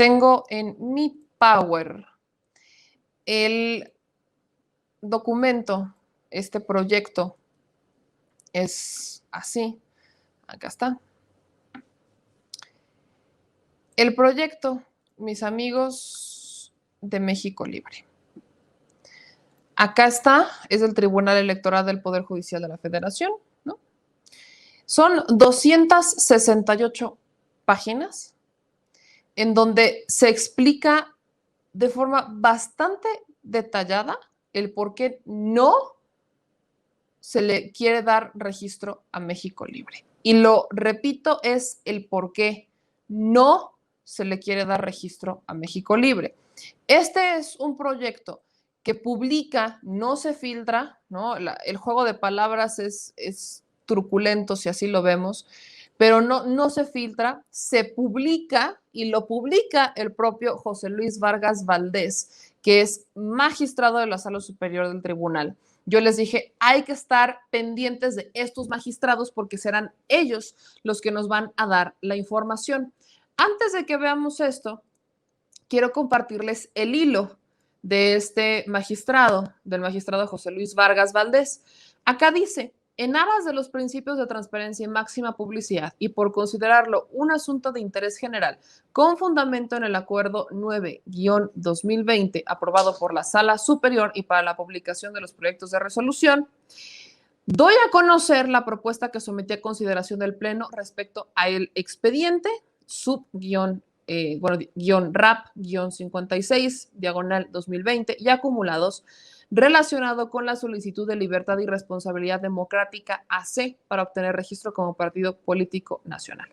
tengo en mi Power el documento, este proyecto es así, acá está. El proyecto, mis amigos de México Libre. Acá está, es el Tribunal Electoral del Poder Judicial de la Federación, ¿no? Son 268 páginas en donde se explica de forma bastante detallada el por qué no se le quiere dar registro a México Libre. Y lo repito, es el por qué no se le quiere dar registro a México Libre. Este es un proyecto que publica, no se filtra, ¿no? El juego de palabras es truculento, si así lo vemos, pero no se filtra, se publica y lo publica el propio José Luis Vargas Valdés, que es magistrado de la Sala Superior del Tribunal. Yo les dije, hay que estar pendientes de estos magistrados porque serán ellos los que nos van a dar la información. Antes de que veamos esto, quiero compartirles el hilo de este magistrado, del magistrado José Luis Vargas Valdés. Acá dice, en aras de los principios de transparencia y máxima publicidad y por considerarlo un asunto de interés general, con fundamento en el Acuerdo 9-2020 aprobado por la Sala Superior y para la publicación de los proyectos de resolución, doy a conocer la propuesta que sometí a consideración del Pleno respecto a el expediente RAP-56-2020 y acumulados relacionado con la solicitud de libertad y responsabilidad democrática AC para obtener registro como partido político nacional.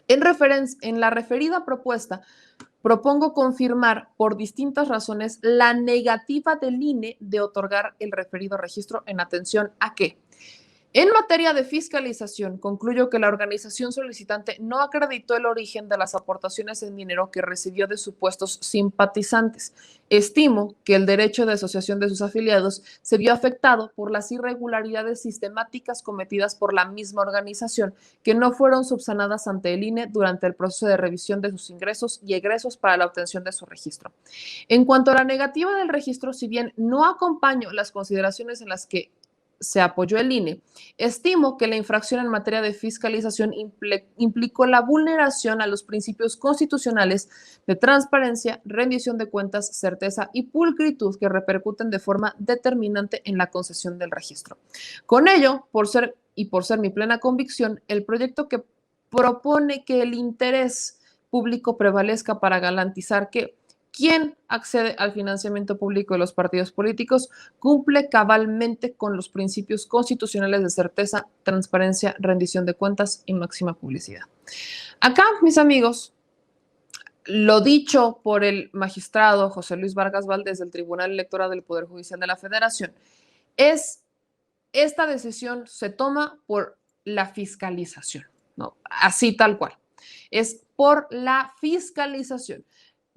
En la referida propuesta, propongo confirmar por distintas razones la negativa del INE de otorgar el referido registro en atención a que, en materia de fiscalización, concluyo que la organización solicitante no acreditó el origen de las aportaciones en dinero que recibió de supuestos simpatizantes. Estimo que el derecho de asociación de sus afiliados se vio afectado por las irregularidades sistemáticas cometidas por la misma organización que no fueron subsanadas ante el INE durante el proceso de revisión de sus ingresos y egresos para la obtención de su registro. En cuanto a la negativa del registro, si bien no acompaño las consideraciones en las que se apoyó el INE, estimo que la infracción en materia de fiscalización implicó la vulneración a los principios constitucionales de transparencia, rendición de cuentas, certeza y pulcritud que repercuten de forma determinante en la concesión del registro. Con ello, por ser mi plena convicción, el proyecto que propone que el interés público prevalezca para garantizar que quien accede al financiamiento público de los partidos políticos cumple cabalmente con los principios constitucionales de certeza, transparencia, rendición de cuentas y máxima publicidad. Acá, mis amigos, lo dicho por el magistrado José Luis Vargas Valdés del Tribunal Electoral del Poder Judicial de la Federación, esta decisión se toma por la fiscalización, ¿no? Así tal cual. Es por la fiscalización.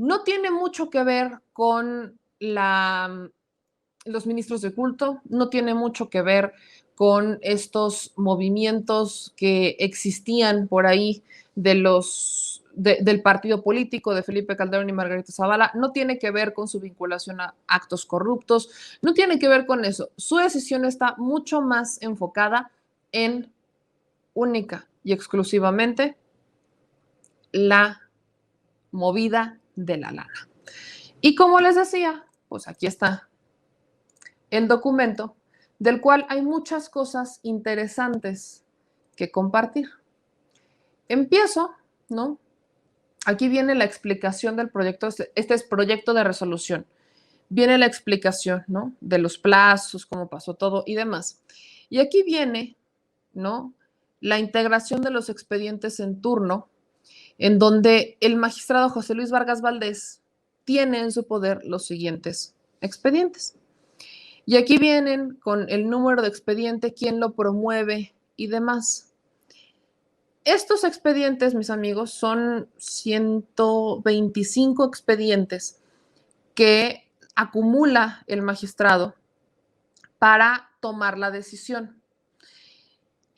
No tiene mucho que ver con los ministros de culto, no tiene mucho que ver con estos movimientos que existían por ahí del partido político de Felipe Calderón y Margarita Zavala, no tiene que ver con su vinculación a actos corruptos, no tiene que ver con eso. Su decisión está mucho más enfocada en única y exclusivamente la movida de la lana. Y como les decía, pues aquí está el documento del cual hay muchas cosas interesantes que compartir. Empiezo, ¿no? Aquí viene la explicación del proyecto, este es proyecto de resolución. Viene la explicación, ¿no? De los plazos, cómo pasó todo y demás. Y aquí viene, ¿no? La integración de los expedientes en turno, en donde el magistrado José Luis Vargas Valdés tiene en su poder los siguientes expedientes. Y aquí vienen con el número de expediente, quién lo promueve y demás. Estos expedientes, mis amigos, son 125 expedientes que acumula el magistrado para tomar la decisión.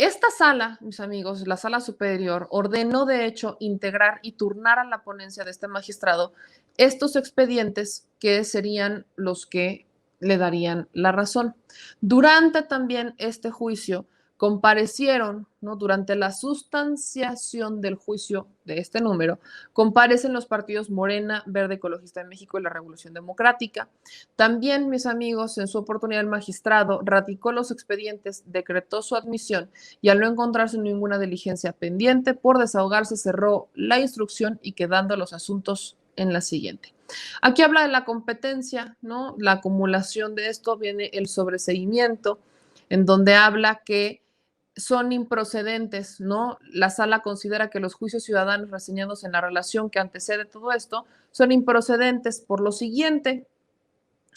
Esta sala, mis amigos, la sala superior, ordenó de hecho integrar y turnar a la ponencia de este magistrado estos expedientes que serían los que le darían la razón. Durante también este juicio comparecieron, ¿no? Durante la sustanciación del juicio de este número, comparecen los partidos Morena, Verde Ecologista de México y la Revolución Democrática. También, mis amigos, en su oportunidad el magistrado radicó los expedientes, decretó su admisión y al no encontrarse ninguna diligencia pendiente, por desahogarse cerró la instrucción y quedando los asuntos en la siguiente. Aquí habla de la competencia, ¿no? La acumulación de esto, viene el sobreseimiento, en donde habla que son improcedentes, ¿no? La sala considera que los juicios ciudadanos reseñados en la relación que antecede todo esto son improcedentes por lo siguiente.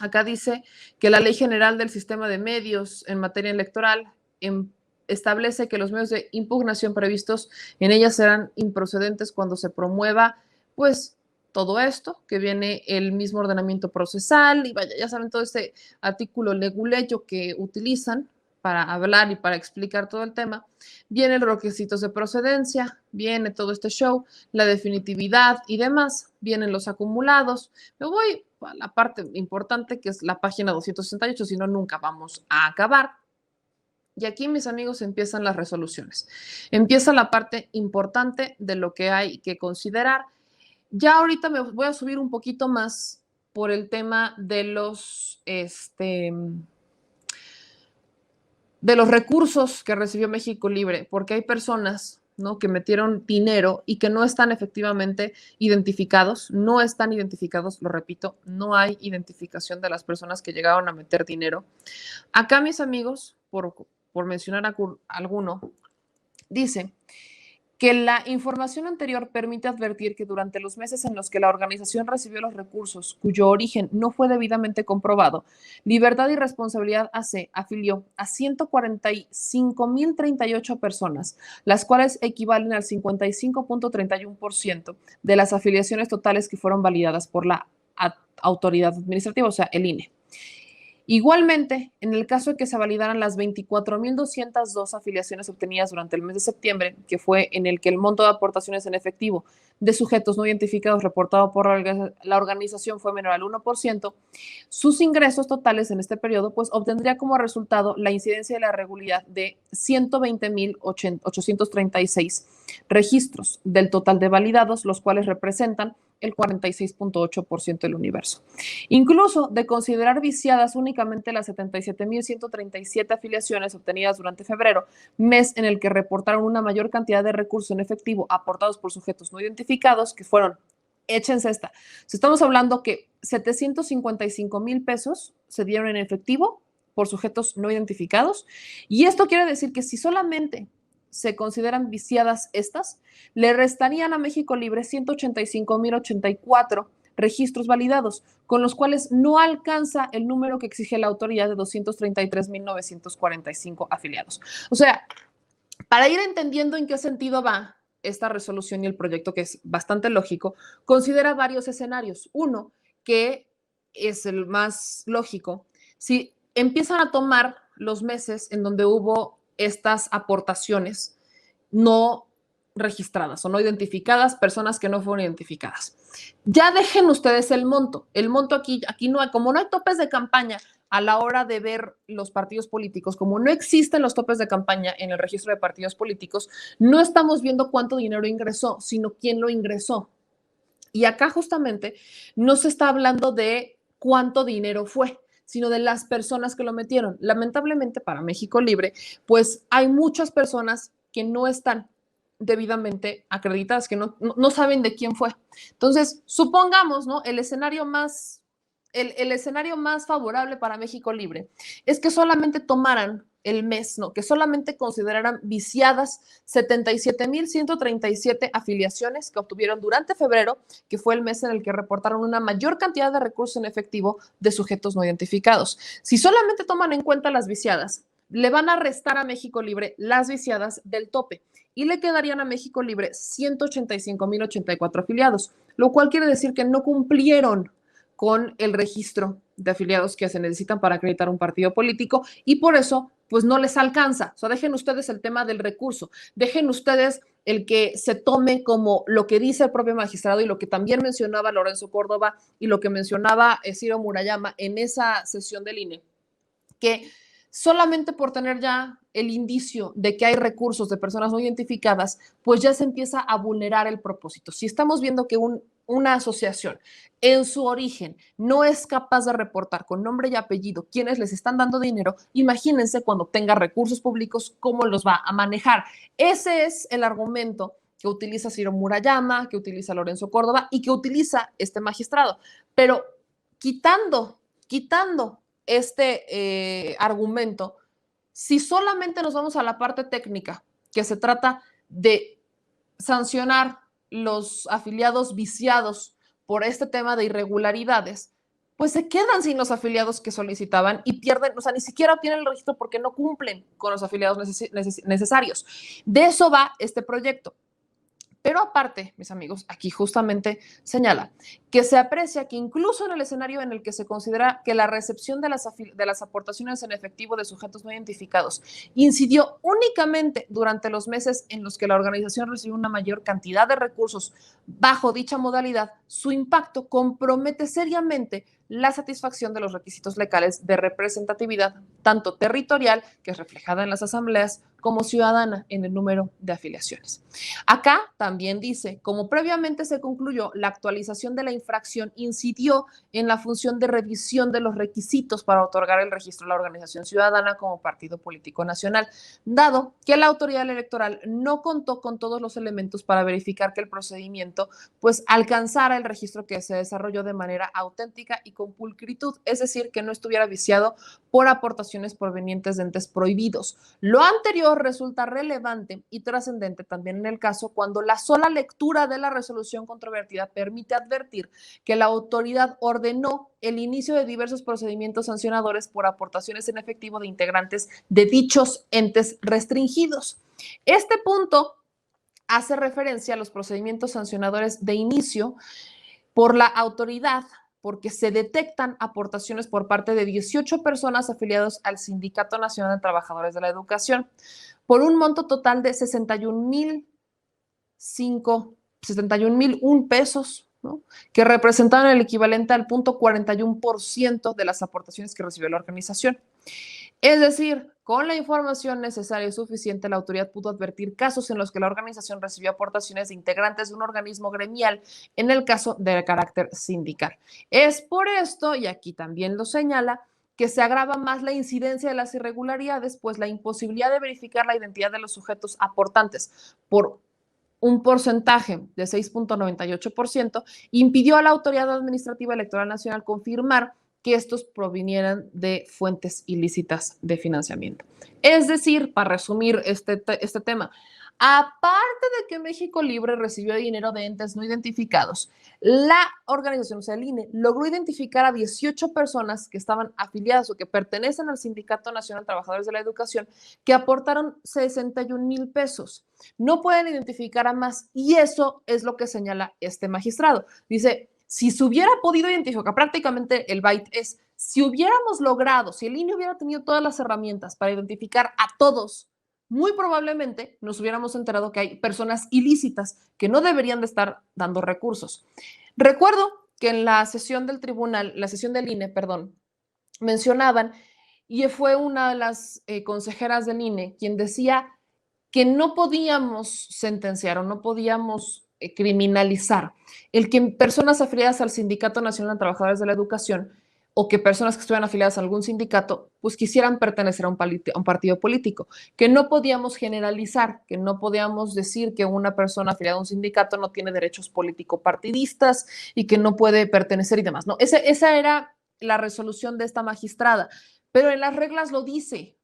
Acá dice que la Ley General del Sistema de Medios en materia electoral establece que los medios de impugnación previstos en ella serán improcedentes cuando se promueva, pues, todo esto, que viene el mismo ordenamiento procesal, y vaya, ya saben, todo este artículo leguleyo que utilizan para hablar y para explicar todo el tema. Vienen los requisitos de procedencia, viene todo este show, la definitividad y demás, vienen los acumulados. Me voy a la parte importante, que es la página 268, si no, nunca vamos a acabar. Y aquí, mis amigos, empiezan las resoluciones. Empieza la parte importante de lo que hay que considerar. Ya ahorita me voy a subir un poquito más por el tema de los recursos que recibió México Libre, porque hay personas, ¿no?, que metieron dinero y que no están efectivamente identificados, no están identificados, lo repito, no hay identificación de las personas que llegaron a meter dinero. Acá, mis amigos, por mencionar alguno, dice que la información anterior permite advertir que durante los meses en los que la organización recibió los recursos cuyo origen no fue debidamente comprobado, Libertad y Responsabilidad AC afilió a 145,038 personas, las cuales equivalen al 55,31% de las afiliaciones totales que fueron validadas por la autoridad administrativa, o sea, el INE. Igualmente, en el caso de que se validaran las 24,202 afiliaciones obtenidas durante el mes de septiembre, que fue en el que el monto de aportaciones en efectivo de sujetos no identificados reportado por la organización fue menor al 1%, sus ingresos totales en este periodo pues obtendría como resultado la incidencia de la irregularidad de 120,836 registros del total de validados, los cuales representan el 46,8% del universo. Incluso de considerar viciadas únicamente las 77,137 afiliaciones obtenidas durante febrero, mes en el que reportaron una mayor cantidad de recursos en efectivo aportados por sujetos no identificados, que fueron, échense esta, si estamos hablando que 755,000 pesos se dieron en efectivo por sujetos no identificados, y esto quiere decir que si solamente se consideran viciadas estas, le restarían a México Libre 185,084 registros validados, con los cuales no alcanza el número que exige la autoridad de 233,945 afiliados. O sea, para ir entendiendo en qué sentido va esta resolución y el proyecto, que es bastante lógico, considera varios escenarios. Uno, que es el más lógico, si empiezan a tomar los meses en donde hubo estas aportaciones no registradas o no identificadas, personas que no fueron identificadas. Ya dejen ustedes el monto. El monto aquí no hay, como no hay topes de campaña a la hora de ver los partidos políticos, como no existen los topes de campaña en el registro de partidos políticos, no estamos viendo cuánto dinero ingresó, sino quién lo ingresó. Y acá justamente no se está hablando de cuánto dinero fue, sino de las personas que lo metieron. Lamentablemente para México Libre, pues hay muchas personas que no están debidamente acreditadas, que no saben de quién fue. Entonces, supongamos, ¿no?, el escenario más favorable para México Libre es que solamente tomaran el mes, ¿no?, que solamente consideraran viciadas 77,137 afiliaciones que obtuvieron durante febrero, que fue el mes en el que reportaron una mayor cantidad de recursos en efectivo de sujetos no identificados. Si solamente toman en cuenta las viciadas, le van a restar a México Libre las viciadas del tope y le quedarían a México Libre 185,084 afiliados, lo cual quiere decir que no cumplieron con el registro de afiliados que se necesitan para acreditar un partido político y por eso pues no les alcanza. O sea, dejen ustedes el tema del recurso, dejen ustedes el que se tome como lo que dice el propio magistrado y lo que también mencionaba Lorenzo Córdoba y lo que mencionaba Ciro Murayama en esa sesión del INE, que solamente por tener ya el indicio de que hay recursos de personas no identificadas, pues ya se empieza a vulnerar el propósito. Si estamos viendo que una asociación en su origen no es capaz de reportar con nombre y apellido quienes les están dando dinero, imagínense cuando tenga recursos públicos, cómo los va a manejar. Ese es el argumento que utiliza Ciro Murayama, que utiliza Lorenzo Córdoba y que utiliza este magistrado. Pero quitando este argumento, si solamente nos vamos a la parte técnica, que se trata de sancionar los afiliados viciados por este tema de irregularidades, pues se quedan sin los afiliados que solicitaban y pierden, o sea, ni siquiera obtienen el registro porque no cumplen con los afiliados necesarios. De eso va este proyecto. Pero aparte, mis amigos, aquí justamente señala que se aprecia que incluso en el escenario en el que se considera que la recepción de las aportaciones en efectivo de sujetos no identificados incidió únicamente durante los meses en los que la organización recibió una mayor cantidad de recursos bajo dicha modalidad, su impacto compromete seriamente la satisfacción de los requisitos legales de representatividad, tanto territorial, que es reflejada en las asambleas, como ciudadana en el número de afiliaciones. Acá también dice, como previamente se concluyó, la actualización de la infracción incidió en la función de revisión de los requisitos para otorgar el registro a la organización ciudadana como partido político nacional, dado que la autoridad electoral no contó con todos los elementos para verificar que el procedimiento pues alcanzara el registro que se desarrolló de manera auténtica y con pulcritud, es decir, que no estuviera viciado por aportaciones provenientes de entes prohibidos. Lo anterior resulta relevante y trascendente también en el caso cuando la sola lectura de la resolución controvertida permite advertir que la autoridad ordenó el inicio de diversos procedimientos sancionadores por aportaciones en efectivo de integrantes de dichos entes restringidos. Este punto hace referencia a los procedimientos sancionadores de inicio por la autoridad porque se detectan aportaciones por parte de 18 personas afiliadas al Sindicato Nacional de Trabajadores de la Educación por un monto total de 61,001 pesos, ¿no? Que representaban el equivalente al 0.41% de las aportaciones que recibió la organización. Es decir, con la información necesaria y suficiente, la autoridad pudo advertir casos en los que la organización recibió aportaciones de integrantes de un organismo gremial, en el caso de carácter sindical. Es por esto, y aquí también lo señala, que se agrava más la incidencia de las irregularidades, pues la imposibilidad de verificar la identidad de los sujetos aportantes por un porcentaje de 6.98% impidió a la Autoridad Administrativa Electoral Nacional confirmar que estos provinieran de fuentes ilícitas de financiamiento. Es decir, para resumir este tema, aparte de que México Libre recibió dinero de entes no identificados, la organización, o sea, el INE, logró identificar a 18 personas que estaban afiliadas o que pertenecen al Sindicato Nacional de Trabajadores de la Educación que aportaron 61,000 pesos. No pueden identificar a más y eso es lo que señala este magistrado. Dice, si se hubiera podido identificar, prácticamente el byte es, si hubiéramos logrado, si el INE hubiera tenido todas las herramientas para identificar a todos, muy probablemente nos hubiéramos enterado que hay personas ilícitas que no deberían de estar dando recursos. Recuerdo que en la sesión del tribunal, la sesión del INE, perdón, mencionaban, y fue una de las consejeras del INE quien decía que no podíamos sentenciar o no podíamos criminalizar el que personas afiliadas al Sindicato Nacional de Trabajadores de la Educación o que personas que estuvieran afiliadas a algún sindicato, pues quisieran pertenecer a un partido político, que no podíamos generalizar, que no podíamos decir que una persona afiliada a un sindicato no tiene derechos político-partidistas y que no puede pertenecer y demás. No, esa era la resolución de esta magistrada, pero en las reglas lo dice.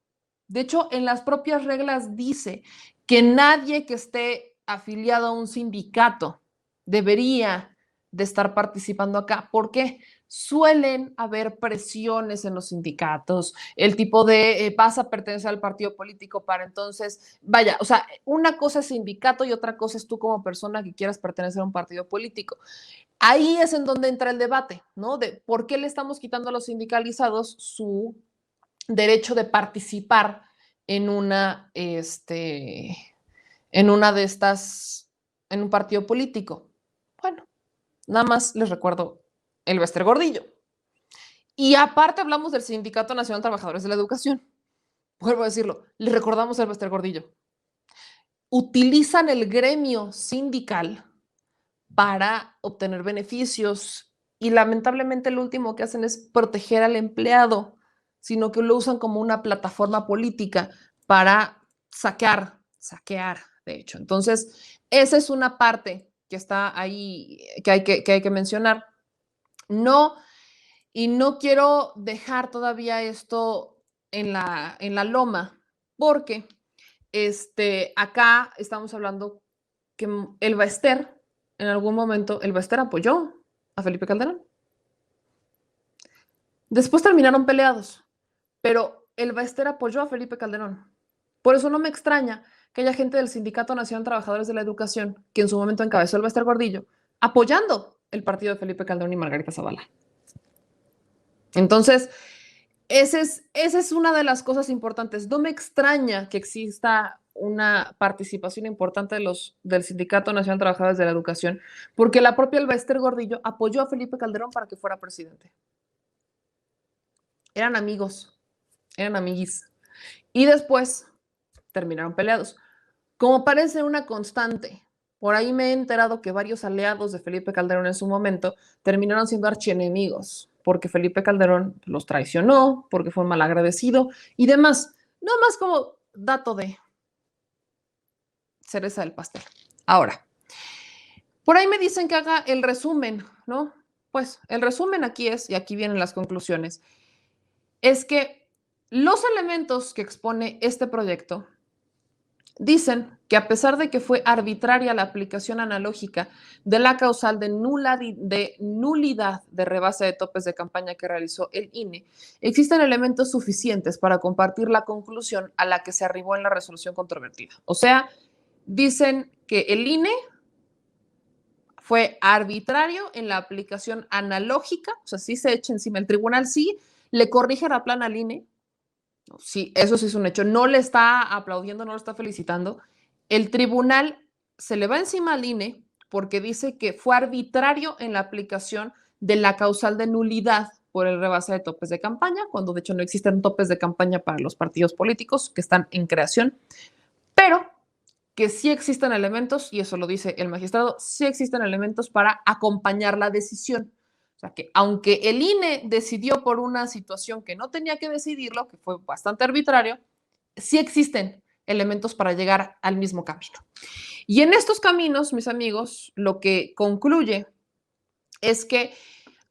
De hecho, en las propias reglas dice que nadie que esté afiliado a un sindicato debería de estar participando acá. ¿Por qué? Suelen haber presiones en los sindicatos, el tipo de vas a pertenecer al partido político para entonces, vaya, o sea, una cosa es sindicato y otra cosa es tú como persona que quieras pertenecer a un partido político. Ahí es en donde entra el debate, ¿no? De por qué le estamos quitando a los sindicalizados su derecho de participar en en una de estas, en un partido político. Bueno, nada más les recuerdo el Bester Gordillo. Y aparte hablamos del Sindicato Nacional de Trabajadores de la Educación. Vuelvo a decirlo, les recordamos el Bester Gordillo. Utilizan el gremio sindical para obtener beneficios y lamentablemente lo último que hacen es proteger al empleado, sino que lo usan como una plataforma política para saquear, de hecho. Entonces, esa es una parte que está ahí, que hay que mencionar. No, y no quiero dejar todavía esto en la loma, porque acá estamos hablando que el Baester, en algún momento, el Baester apoyó a Felipe Calderón. Después terminaron peleados, pero el Baester apoyó a Felipe Calderón. Por eso no me extraña que haya gente del Sindicato Nacional de Trabajadores de la Educación, que en su momento encabezó el Baester Gordillo, apoyando el partido de Felipe Calderón y Margarita Zavala. Entonces, esa es una de las cosas importantes. No me extraña que exista una participación importante del Sindicato Nacional de Trabajadores de la Educación, porque la propia Elbester Gordillo apoyó a Felipe Calderón para que fuera presidente. Eran amigos, eran amiguis. Y después terminaron peleados. Como parece una constante, por ahí me he enterado que varios aliados de Felipe Calderón en su momento terminaron siendo archienemigos, porque Felipe Calderón los traicionó, porque fue malagradecido y demás. No más como dato de cereza del pastel. Ahora, por ahí me dicen que haga el resumen, ¿no? Pues el resumen aquí es, y aquí vienen las conclusiones, es que los elementos que expone este proyecto dicen que a pesar de que fue arbitraria la aplicación analógica de la causal de nulidad de rebase de topes de campaña que realizó el INE, existen elementos suficientes para compartir la conclusión a la que se arribó en la resolución controvertida. O sea, dicen que el INE fue arbitrario en la aplicación analógica, o sea, sí se echa encima, el tribunal sí le corrige la plana al INE. Sí, eso sí es un hecho. No le está aplaudiendo, no lo está felicitando. El tribunal se le va encima al INE porque dice que fue arbitrario en la aplicación de la causal de nulidad por el rebase de topes de campaña, cuando de hecho no existen topes de campaña para los partidos políticos que están en creación, pero que sí existen elementos, y eso lo dice el magistrado, sí existen elementos para acompañar la decisión. O sea que aunque el INE decidió por una situación que no tenía que decidirlo, que fue bastante arbitrario, sí existen elementos para llegar al mismo camino. Y en estos caminos, mis amigos, lo que concluye es que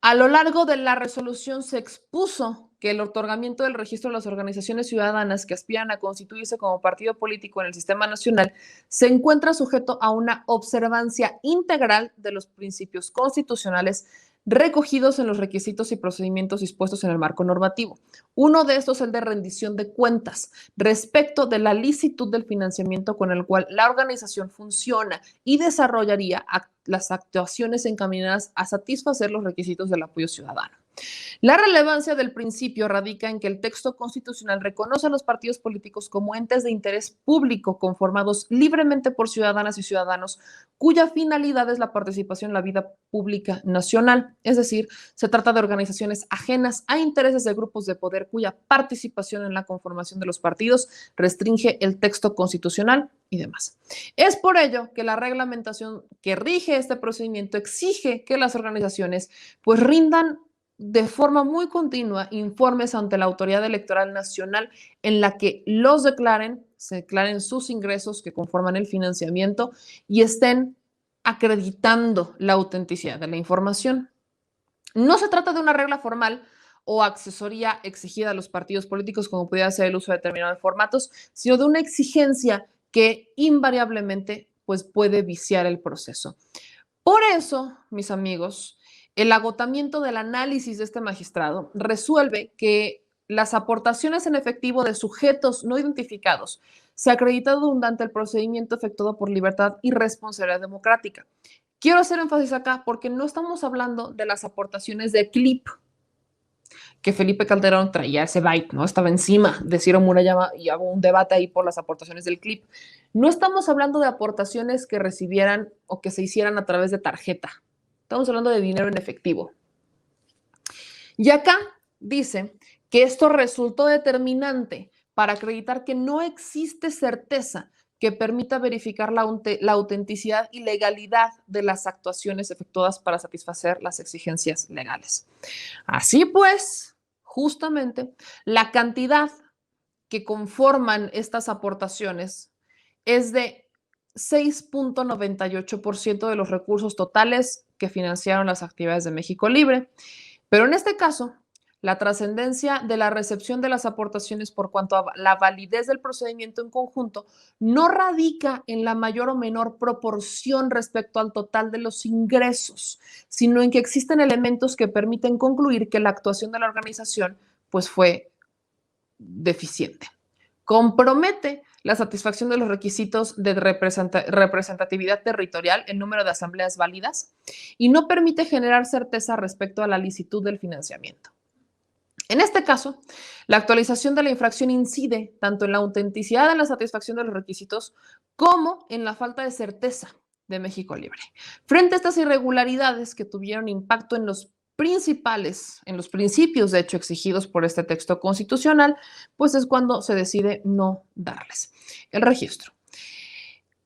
a lo largo de la resolución se expuso que el otorgamiento del registro de las organizaciones ciudadanas que aspiran a constituirse como partido político en el sistema nacional se encuentra sujeto a una observancia integral de los principios constitucionales recogidos en los requisitos y procedimientos dispuestos en el marco normativo. Uno de estos es el de rendición de cuentas respecto de la licitud del financiamiento con el cual la organización funciona y desarrollaría las actuaciones encaminadas a satisfacer los requisitos del apoyo ciudadano. La relevancia del principio radica en que el texto constitucional reconoce a los partidos políticos como entes de interés público conformados libremente por ciudadanas y ciudadanos cuya finalidad es la participación en la vida pública nacional. Es decir, se trata de organizaciones ajenas a intereses de grupos de poder cuya participación en la conformación de los partidos restringe el texto constitucional y demás. Es por ello que la reglamentación que rige este procedimiento exige que las organizaciones pues rindan de forma muy continua informes ante la Autoridad Electoral Nacional en la que se declaren sus ingresos que conforman el financiamiento y estén acreditando la autenticidad de la información. No se trata de una regla formal o accesoría exigida a los partidos políticos como pudiera ser el uso de determinados formatos, sino de una exigencia que invariablemente pues, puede viciar el proceso. Por eso, mis amigos, el agotamiento del análisis de este magistrado resuelve que las aportaciones en efectivo de sujetos no identificados se acredita durante el procedimiento efectuado por libertad y responsabilidad democrática. Quiero hacer énfasis acá porque no estamos hablando de las aportaciones de CLIP, que Felipe Calderón traía ese byte, ¿no? Estaba encima de Ciro Murayama y hubo un debate ahí por las aportaciones del CLIP. No estamos hablando de aportaciones que recibieran o que se hicieran a través de tarjeta. Estamos hablando de dinero en efectivo. Y acá dice que esto resultó determinante para acreditar que no existe certeza que permita verificar la autenticidad y legalidad de las actuaciones efectuadas para satisfacer las exigencias legales. Así pues, justamente, la cantidad que conforman estas aportaciones es de 6.98% de los recursos totales que financiaron las actividades de México Libre. Pero en este caso, la trascendencia de la recepción de las aportaciones por cuanto a la validez del procedimiento en conjunto no radica en la mayor o menor proporción respecto al total de los ingresos, sino en que existen elementos que permiten concluir que la actuación de la organización pues fue deficiente. Compromete la satisfacción de los requisitos de representatividad territorial, el número de asambleas válidas, y no permite generar certeza respecto a la licitud del financiamiento. En este caso, la actualización de la infracción incide tanto en la autenticidad de la satisfacción de los requisitos como en la falta de certeza de México Libre. Frente a estas irregularidades que tuvieron impacto en los principios, de hecho, exigidos por este texto constitucional, pues es cuando se decide no darles el registro.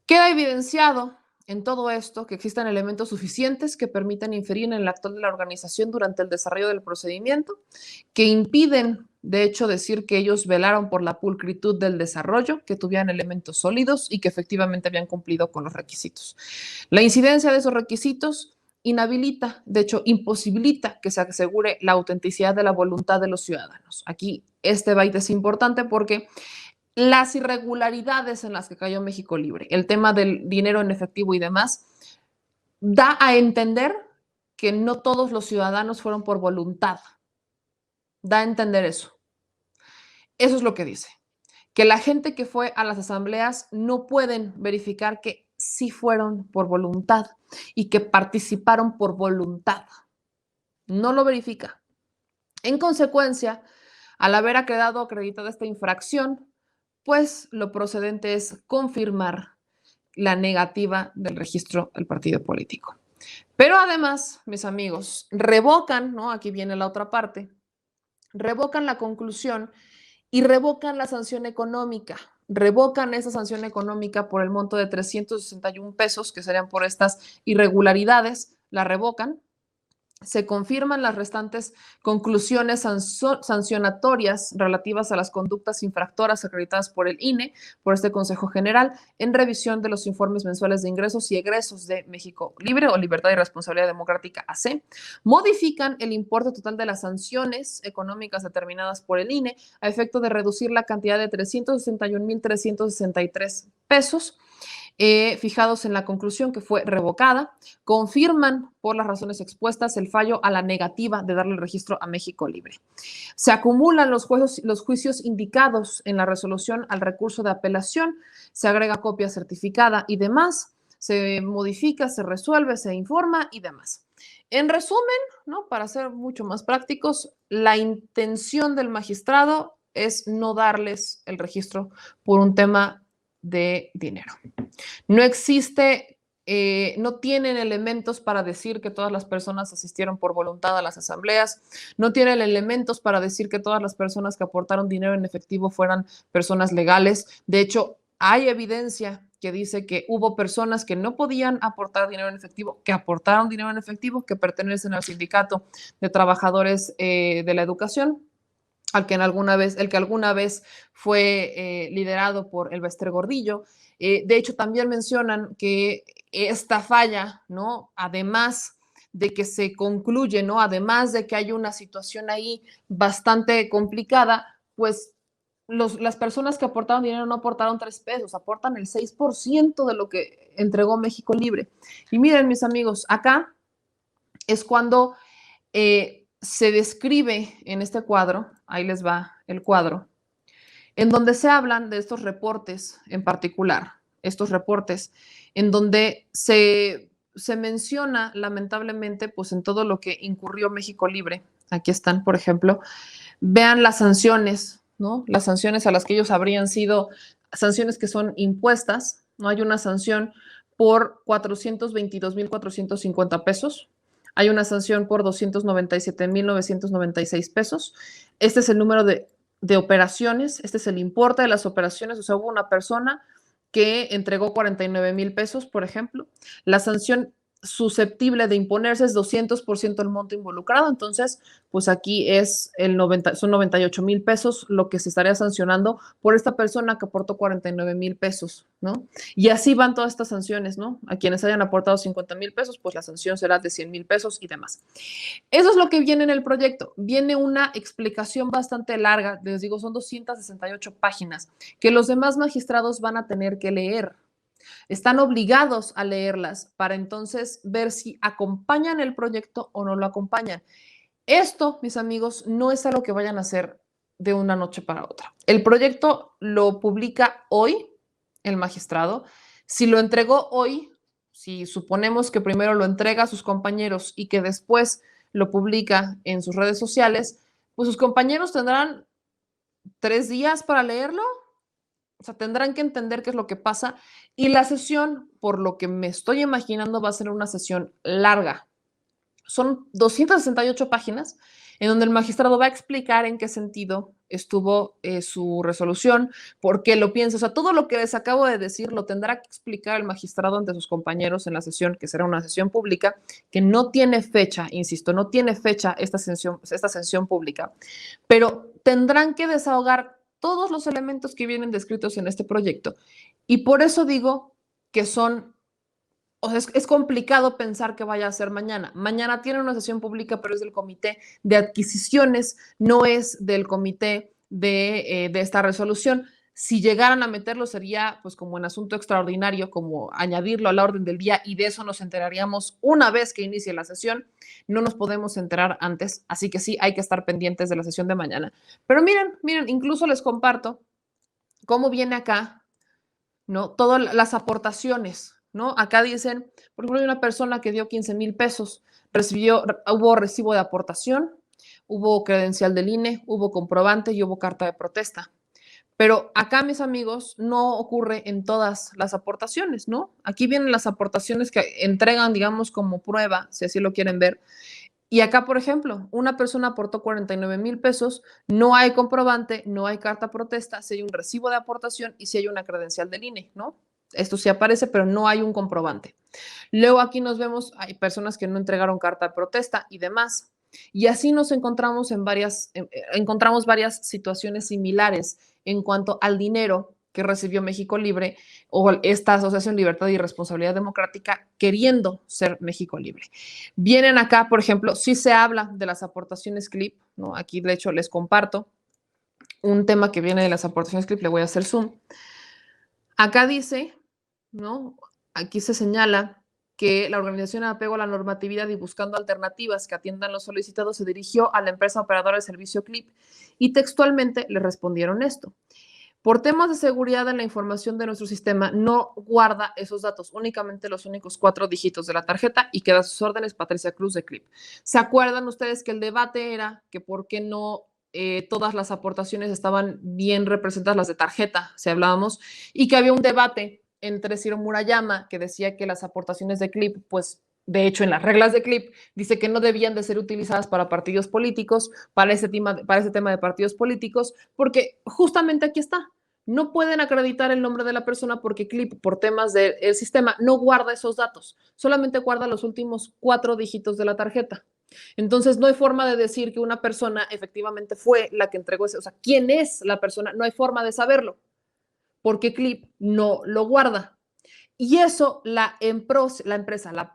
Queda evidenciado en todo esto que existen elementos suficientes que permiten inferir en el actor de la organización durante el desarrollo del procedimiento, que impiden, de hecho, decir que ellos velaron por la pulcritud del desarrollo, que tuvieran elementos sólidos y que efectivamente habían cumplido con los requisitos. La incidencia de esos requisitos inhabilita, de hecho, imposibilita que se asegure la autenticidad de la voluntad de los ciudadanos. Aquí este byte es importante porque las irregularidades en las que cayó México Libre, el tema del dinero en efectivo y demás, da a entender que no todos los ciudadanos fueron por voluntad. Da a entender eso. Eso es lo que dice. Que la gente que fue a las asambleas no pueden verificar que sí fueron por voluntad y que participaron por voluntad. No lo verifica. En consecuencia, al haber quedado acreditada esta infracción, pues lo procedente es confirmar la negativa del registro del partido político. Pero además, mis amigos, revocan, ¿no? Aquí viene la otra parte, revocan la conclusión y revocan la sanción económica. Revocan esa sanción económica por el monto de 361 pesos, que serían por estas irregularidades, la revocan. Se confirman las restantes conclusiones sancionatorias relativas a las conductas infractoras acreditadas por el INE, por este Consejo General, en revisión de los informes mensuales de ingresos y egresos de México Libre o Libertad y Responsabilidad Democrática AC. Modifican el importe total de las sanciones económicas determinadas por el INE a efecto de reducir la cantidad de 361,363 pesos. Fijados en la conclusión que fue revocada, confirman por las razones expuestas el fallo a la negativa de darle el registro a México Libre. Se acumulan los juicios indicados en la resolución al recurso de apelación, se agrega copia certificada y demás, se modifica, se resuelve, se informa y demás. En resumen, ¿no? Para ser mucho más prácticos, la intención del magistrado es no darles el registro por un tema de dinero. No existe, no tienen elementos para decir que todas las personas asistieron por voluntad a las asambleas, no tienen elementos para decir que todas las personas que aportaron dinero en efectivo fueran personas legales. De hecho, hay evidencia que dice que hubo personas que no podían aportar dinero en efectivo, que aportaron dinero en efectivo, que pertenecen al sindicato de trabajadores de la educación, el que alguna vez fue liderado por Elbester Gordillo. De hecho, también mencionan que esta falla, ¿no? Además de que se concluye, ¿no? Además de que hay una situación ahí bastante complicada, pues las personas que aportaron dinero no aportaron 3 pesos, aportan el 6% de lo que entregó México Libre. Y miren, mis amigos, acá es cuando se describe en este cuadro, ahí les va el cuadro, en donde se hablan de estos reportes en particular, estos reportes en donde se se menciona lamentablemente pues en todo lo que incurrió México Libre. Aquí están, por ejemplo, vean las sanciones, ¿no? Las sanciones a las que ellos habrían sido sanciones que son impuestas, ¿no? Hay una sanción por 422,450 pesos, hay una sanción por 297,996 pesos. Este es el número de operaciones, este es el importe de las operaciones, o sea, hubo una persona que entregó 49,000 pesos, por ejemplo. La sanción susceptible de imponerse es 200% el monto involucrado, entonces, pues aquí es son 98,000 pesos lo que se estaría sancionando por esta persona que aportó 49,000 pesos, ¿no? Y así van todas estas sanciones, ¿no? A quienes hayan aportado 50,000 pesos, pues la sanción será de 100,000 pesos y demás. Eso es lo que viene en el proyecto. Viene una explicación bastante larga, les digo, son 268 páginas, que los demás magistrados van a tener que leer. Están obligados a leerlas para entonces ver si acompañan el proyecto o no lo acompañan. Esto, mis amigos, no es algo que vayan a hacer de una noche para otra. El proyecto lo publica hoy el magistrado. Si lo entregó hoy, si suponemos que primero lo entrega a sus compañeros y que después lo publica en sus redes sociales, pues sus compañeros tendrán 3 días para leerlo. O sea, tendrán que entender qué es lo que pasa. Y la sesión, por lo que me estoy imaginando, va a ser una sesión larga. Son 268 páginas en donde el magistrado va a explicar en qué sentido estuvo su resolución, por qué lo piensa. O sea, todo lo que les acabo de decir lo tendrá que explicar el magistrado ante sus compañeros en la sesión, que será una sesión pública, que no tiene fecha, insisto, no tiene fecha esta sesión pública, pero tendrán que desahogar todos los elementos que vienen descritos en este proyecto. Y por eso digo que son, o sea, es complicado pensar que vaya a ser mañana. Mañana tiene una sesión pública, pero es del comité de adquisiciones, no es del comité de esta resolución. Si llegaran a meterlo sería pues como en asunto extraordinario, como añadirlo a la orden del día y de eso nos enteraríamos una vez que inicie la sesión. No nos podemos enterar antes, así que sí hay que estar pendientes de la sesión de mañana. Pero miren, incluso les comparto cómo viene acá, ¿no? Todas las aportaciones, ¿no? Acá dicen, por ejemplo, hay una persona que dio 15,000 pesos, hubo recibo de aportación, hubo credencial del INE, hubo comprobante y hubo carta de protesta. Pero acá, mis amigos, no ocurre en todas las aportaciones, ¿no? Aquí vienen las aportaciones que entregan, digamos, como prueba, si así lo quieren ver. Y acá, por ejemplo, una persona aportó 49,000 pesos, no hay comprobante, no hay carta protesta, si hay un recibo de aportación y si hay una credencial del INE, ¿no? Esto sí aparece, pero no hay un comprobante. Luego aquí nos vemos, hay personas que no entregaron carta de protesta y demás. Y así nos encontramos encontramos varias situaciones similares en cuanto al dinero que recibió México Libre o esta Asociación Libertad y Responsabilidad Democrática queriendo ser México Libre. Vienen acá, por ejemplo, sí se habla de las aportaciones CLIP, ¿no? Aquí de hecho les comparto un tema que viene de las aportaciones CLIP, le voy a hacer zoom. Acá dice, ¿no? Aquí se señala que la organización, en apego a la normatividad y buscando alternativas que atiendan los solicitados, se dirigió a la empresa operadora de servicio CLIP y textualmente le respondieron esto. Por temas de seguridad en la información de nuestro sistema, no guarda esos datos, únicamente los únicos 4 dígitos de la tarjeta y queda a sus órdenes Patricia Cruz de CLIP. ¿Se acuerdan ustedes que el debate era que por qué no todas las aportaciones estaban bien representadas, las de tarjeta, si hablábamos, y que había un debate entre Ciro Murayama, que decía que las aportaciones de CLIP, pues de hecho en las reglas de CLIP, dice que no debían de ser utilizadas para partidos políticos, para ese tema de partidos políticos, porque justamente aquí está. No pueden acreditar el nombre de la persona porque CLIP, por temas del sistema, no guarda esos datos, solamente guarda los últimos 4 dígitos de la tarjeta. Entonces, no hay forma de decir que una persona efectivamente fue la que entregó ese, o sea, quién es la persona, no hay forma de saberlo, porque CLIP no lo guarda. Y eso la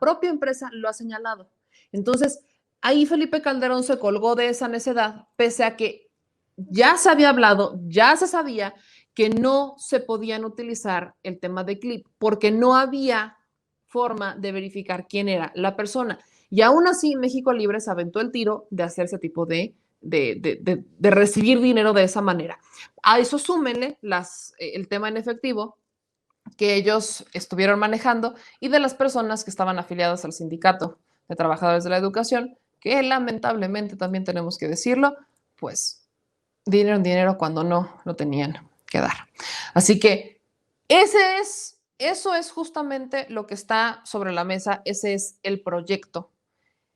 propia empresa lo ha señalado. Entonces, ahí Felipe Calderón se colgó de esa necedad, pese a que ya se había hablado, ya se sabía que no se podían utilizar el tema de CLIP porque no había forma de verificar quién era la persona. Y aún así, México Libre se aventó el tiro de hacer ese tipo de recibir dinero de esa manera. A eso súmenle el tema en efectivo, que ellos estuvieron manejando y de las personas que estaban afiliadas al Sindicato de Trabajadores de la Educación, que lamentablemente también tenemos que decirlo, pues dieron dinero cuando no lo tenían que dar. Así que eso es justamente lo que está sobre la mesa, ese es el proyecto.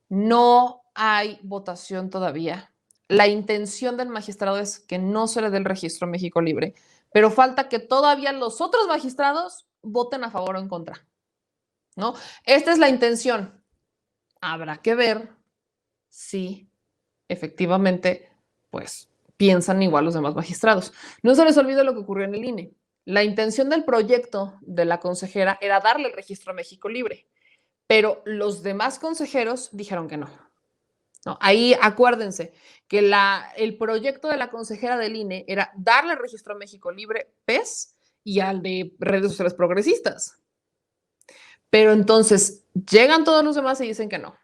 No hay votación todavía. La intención del magistrado es que no se le dé el registro a México Libre, pero falta que todavía los otros magistrados voten a favor o en contra, ¿no? Esta es la intención. Habrá que ver si efectivamente, pues, piensan igual los demás magistrados. No se les olvide lo que ocurrió en el INE. La intención del proyecto de la consejera era darle el registro a México Libre, pero los demás consejeros dijeron que no. ¿No? Ahí acuérdense que el proyecto de la consejera del INE era darle el registro a México Libre, PES, y al de redes sociales progresistas. Pero entonces llegan todos los demás y dicen que no,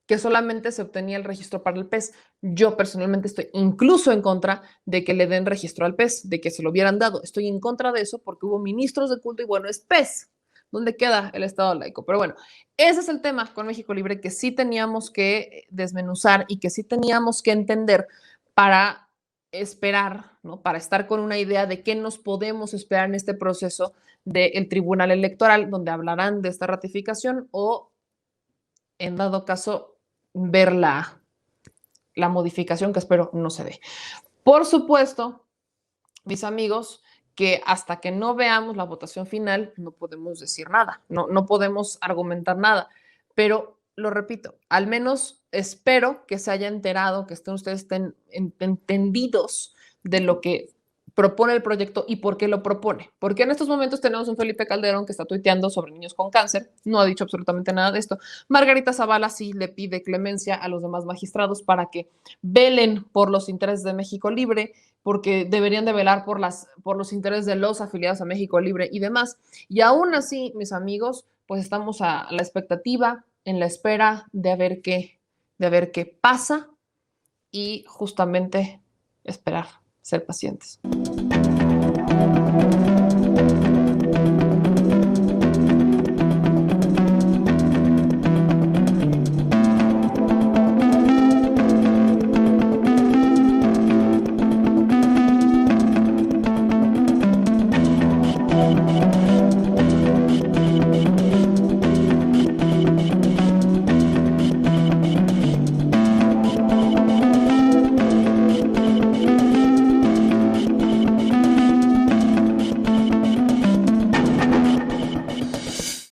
que solamente se obtenía el registro para el PES. Yo personalmente estoy incluso en contra de que le den registro al PES, de que se lo hubieran dado. Estoy en contra de eso porque hubo ministros de culto y bueno, es PES. ¿Dónde queda el Estado laico? Pero bueno, ese es el tema con México Libre que sí teníamos que desmenuzar y que sí teníamos que entender para esperar, ¿no? Para estar con una idea de qué nos podemos esperar en este proceso del Tribunal Electoral, donde hablarán de esta ratificación o, en dado caso, ver la modificación que espero no se dé. Por supuesto, mis amigos, que hasta que no veamos la votación final no podemos decir nada, no podemos argumentar nada, pero lo repito, al menos espero que se haya enterado, que ustedes estén entendidos de lo que propone el proyecto y por qué lo propone. Porque en estos momentos tenemos un Felipe Calderón que está tuiteando sobre niños con cáncer, no ha dicho absolutamente nada de esto. Margarita Zavala sí le pide clemencia a los demás magistrados para que velen por los intereses de México Libre, porque deberían de velar por los intereses de los afiliados a México Libre y demás. Y aún así, mis amigos, pues estamos a la expectativa, en la espera de ver qué pasa y justamente esperar, ser pacientes.